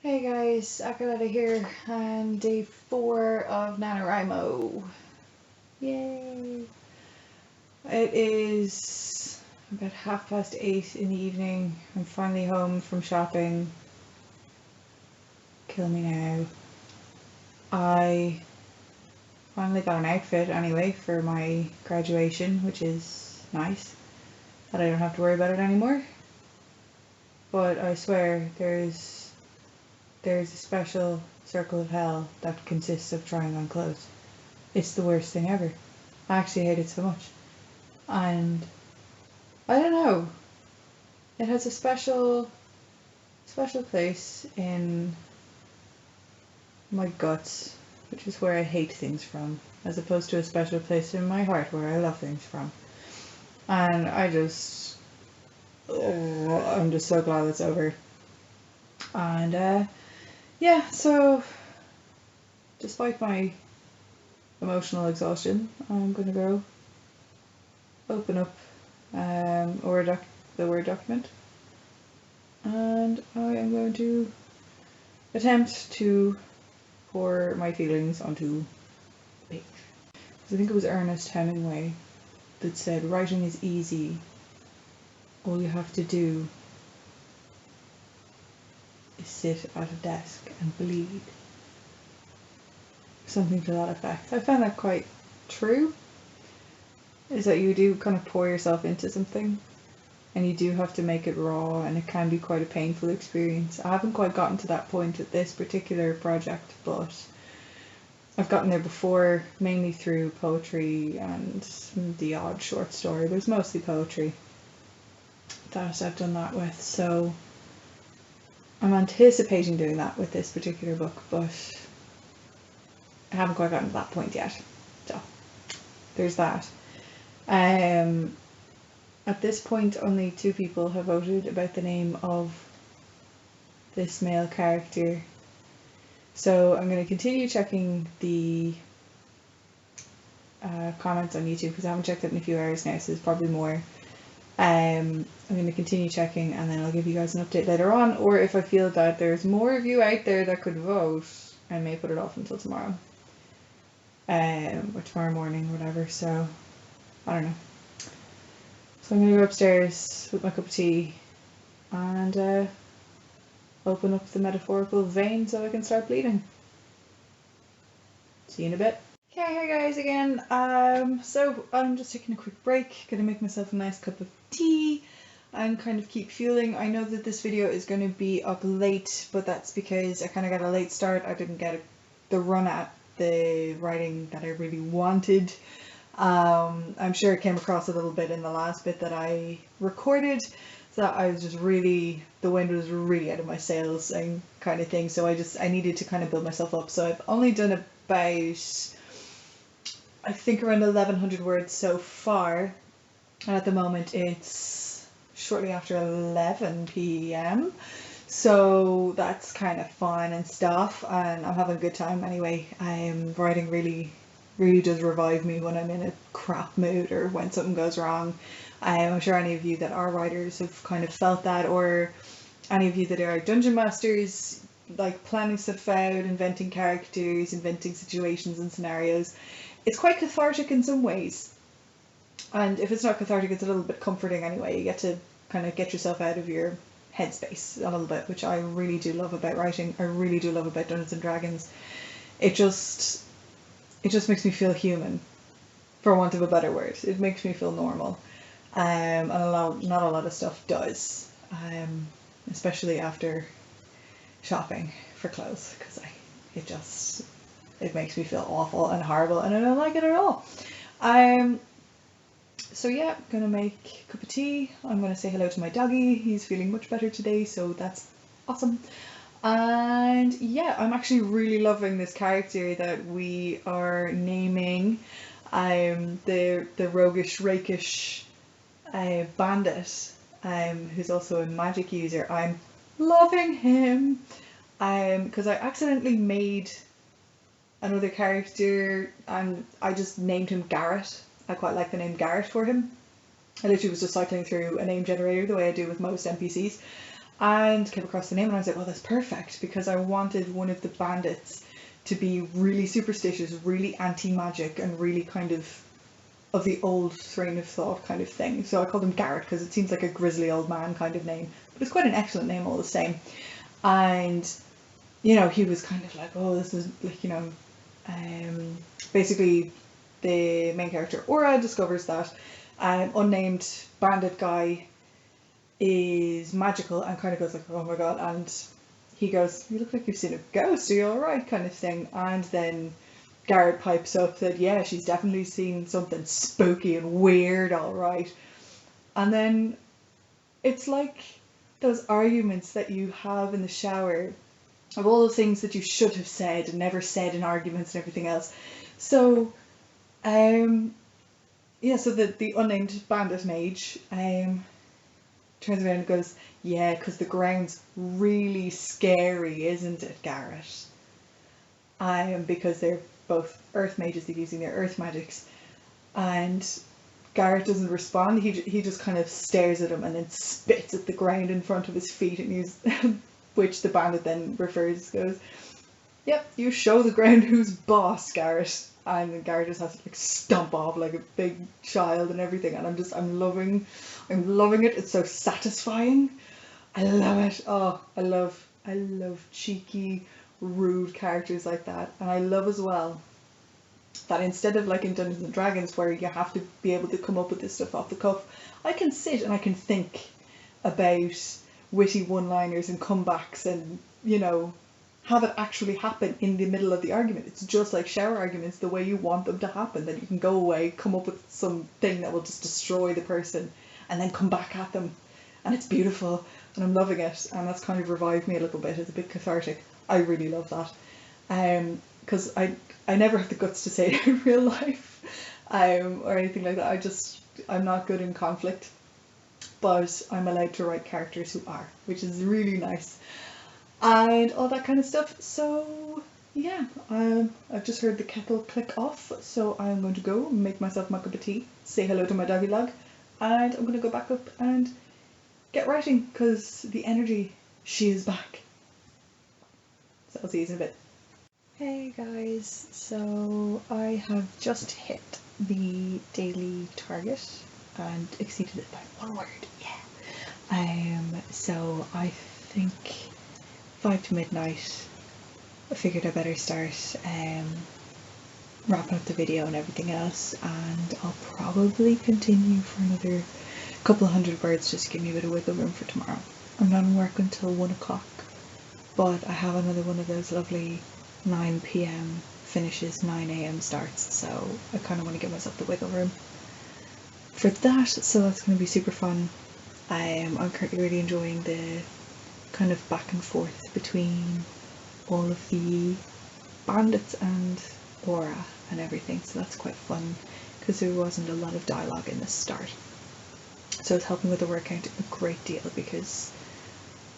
Hey guys, Akaleta here, and day 4 of NaNoWriMo. Yay! It is about 8:30 in the evening. I'm finally home from shopping. Kill me now. I finally got an outfit anyway for my graduation, which is nice. That I don't have to worry about it anymore. But I swear there's a special circle of hell that consists of trying on clothes. It's the worst thing ever. I actually hate it so much. And I don't know, it has a special place in my guts, which is where I hate things from, as opposed to a special place in my heart where I love things from. And I'm just so glad it's over. And yeah, so despite my emotional exhaustion, I'm gonna go open up the Word document, and I am going to attempt to pour my feelings onto the page. I think it was Ernest Hemingway that said, writing is easy, all you have to do is sit at a desk and bleed. Something to that effect. I found that quite true, is that you do kind of pour yourself into something and you do have to make it raw, and it can be quite a painful experience. I haven't quite gotten to that point at this particular project, but I've gotten there before, mainly through poetry and the odd short story, but it's mostly poetry that I've done that with, so I'm anticipating doing that with this particular book, but I haven't quite gotten to that point yet, so there's that. At this point, only 2 people have voted about the name of this male character. So I'm going to continue checking the comments on YouTube, because I haven't checked it in a few hours now, so there's probably more. I'm going to continue checking, and then I'll give you guys an update later on, or if I feel that there's more of you out there that could vote, I may put it off until tomorrow. Or tomorrow morning, or whatever, so I don't know. So I'm going to go upstairs with my cup of tea and open up the metaphorical vein so I can start bleeding. See you in a bit. Okay, hey guys again. So I'm just taking a quick break, gonna make myself a nice cup of tea and kind of keep fueling. I know that this video is going to be up late, but that's because I kind of got a late start. I didn't get the run at the writing that I really wanted. I'm sure it came across a little bit in the last bit that I recorded, so I was just really, the wind was really out of my sails and kind of thing, so I needed to kind of build myself up. So I've only done about, I think, around 1100 words so far, and at the moment it's shortly after 11 p.m. so that's kind of fun and stuff, and I'm having a good time anyway. Writing really does revive me when I'm in a crap mood or when something goes wrong. I'm sure any of you that are writers have kind of felt that, or any of you that are dungeon masters, like planning stuff out, inventing characters, inventing situations and scenarios. It's quite cathartic in some ways, and if it's not cathartic, it's a little bit comforting anyway. You get to kind of get yourself out of your headspace a little bit, which I really do love about writing. I really do love about Dungeons and Dragons. It just makes me feel human, for want of a better word. It makes me feel normal, and not a lot of stuff does, especially after shopping for clothes, because it makes me feel awful and horrible, and I don't like it at all. So yeah, I'm gonna make a cup of tea. I'm gonna say hello to my doggy. He's feeling much better today, so that's awesome. And yeah, I'm actually really loving this character that we are naming, the roguish, rakish bandit, who's also a magic user. I'm loving him, because I accidentally made another character and I just named him Garrett. I quite like the name Garrett for him. I literally was just cycling through a name generator the way I do with most NPCs, and came across the name, and I was like, well, that's perfect, because I wanted one of the bandits to be really superstitious, really anti-magic, and really kind of the old train of thought kind of thing. So I called him Garrett because it seems like a grizzly old man kind of name, but it's quite an excellent name all the same. And you know, he was kind of like, oh, this is like, you know, basically the main character Aura discovers that unnamed bandit guy is magical, and kind of goes like, oh my god, and he goes, you look like you've seen a ghost, are you alright, kind of thing. And then Garrett pipes up that, yeah, she's definitely seen something spooky and weird, alright. And then it's like those arguments that you have in the shower of all the things that you should have said and never said in arguments and everything else. So, yeah, so the unnamed bandit mage turns around and goes, yeah, because the ground's really scary, isn't it, Garrett? Because they're both earth mages, they're using their earth magics. And Garrett doesn't respond, he just kind of stares at him and then spits at the ground in front of his feet, and he's which the bandit then goes, yep, you show the ground who's boss, Garrett. And Garrett just has to like stomp off like a big child and everything, and I'm loving it. It's so satisfying. I love it. Oh, I love cheeky, rude characters like that. And I love as well that instead of like in Dungeons and Dragons where you have to be able to come up with this stuff off the cuff, I can sit and I can think about witty one-liners and comebacks and, you know, have it actually happen in the middle of the argument. It's just like shower arguments, the way you want them to happen. Then you can go away, come up with something that will just destroy the person, and then come back at them. And it's beautiful, and I'm loving it. And that's kind of revived me a little bit. It's a bit cathartic. I really love that. Because I never have the guts to say it in real life, or anything like that. I'm not good in conflict, but I'm allowed to write characters who are, which is really nice. And all that kind of stuff. So yeah, I've just heard the kettle click off, so I'm going to go make myself my cup of tea, say hello to my doggy log, and I'm going to go back up and get writing because the energy, she is back. So I'll see you in a bit. Hey guys, so I have just hit the daily target and exceeded it by 1 word. Yeah. So I think 5 to midnight, I figured I better start wrapping up the video and everything else, and I'll probably continue for another couple of 100 words just to give me a bit of wiggle room for tomorrow. I'm not on work until 1 o'clock, but I have another one of those lovely 9 p.m. finishes, 9 a.m. starts, so I kind of want to give myself the wiggle room for that, so that's going to be super fun. I'm currently really enjoying the kind of back and forth between all of the bandits and Aura and everything, so that's quite fun because there wasn't a lot of dialogue in the start, so it's helping with the word count a great deal because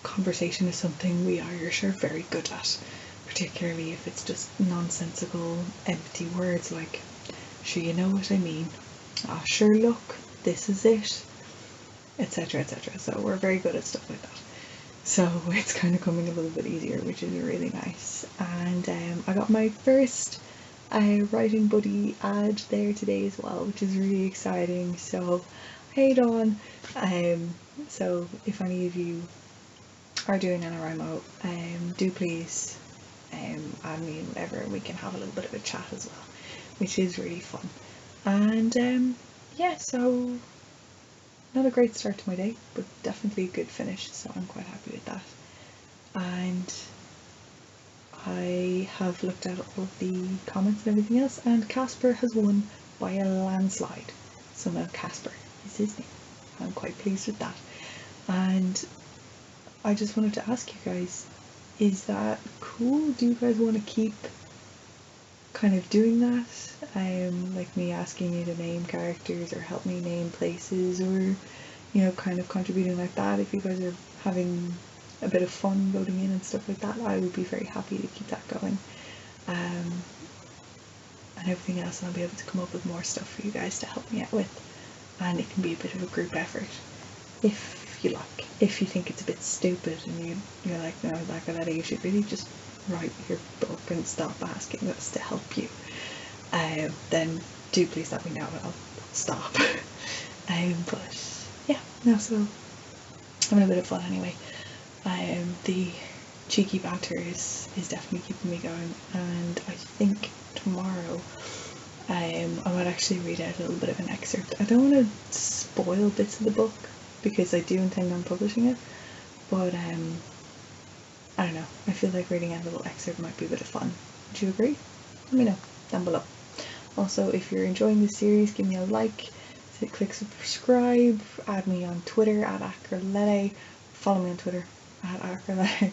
conversation is something we Irish are very good at, particularly if it's just nonsensical empty words like sure you know what I mean, ah sure look this is it, etc, etc. So we're very good at stuff like that. So it's kind of coming a little bit easier, which is really nice. And I got my first writing buddy ad there today as well, which is really exciting. So hey Dawn. So if any of you are doing NaNoWriMo, do please add me and whatever, and we can have a little bit of a chat as well, which is really fun. And yeah, so not a great start to my day, but definitely a good finish, so I'm quite happy with that. And I have looked at all of the comments and everything else, and Casper has won by a landslide. So now Casper is his name. I'm quite pleased with that. And I just wanted to ask you guys, is that cool? Do you guys want to keep kind of doing that? Like me asking you to name characters or help me name places, or you know, kind of contributing like that. If you guys are having a bit of fun voting in and stuff like that, I would be very happy to keep that going, and everything else, and I'll be able to come up with more stuff for you guys to help me out with, and it can be a bit of a group effort. If if you like. If you think it's a bit stupid and you're like, no, Nicoletta, you should really just write your book and stop asking us to help you, then do please let me know and I'll stop. But yeah, no, so having a bit of fun anyway. The cheeky banter is definitely keeping me going, and I think tomorrow I might actually read out a little bit of an excerpt. I don't want to spoil bits of the book because I do intend on publishing it, but I don't know, I feel like reading out a little excerpt might be a bit of fun. Would you agree? Let me know down below. Also, if you're enjoying this series, give me a like, click subscribe, add me on Twitter at @acrolele, follow me on Twitter at @acrolele,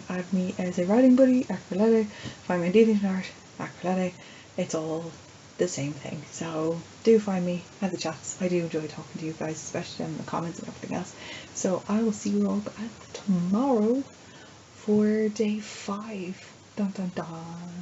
add me as a writing buddy, acrolele, find me on DeviantArt, acrolele. It's all the same thing, so do find me, have the chats. I do enjoy talking to you guys, especially in the comments and everything else. So I will see you all tomorrow for day 5. Dun dun dun.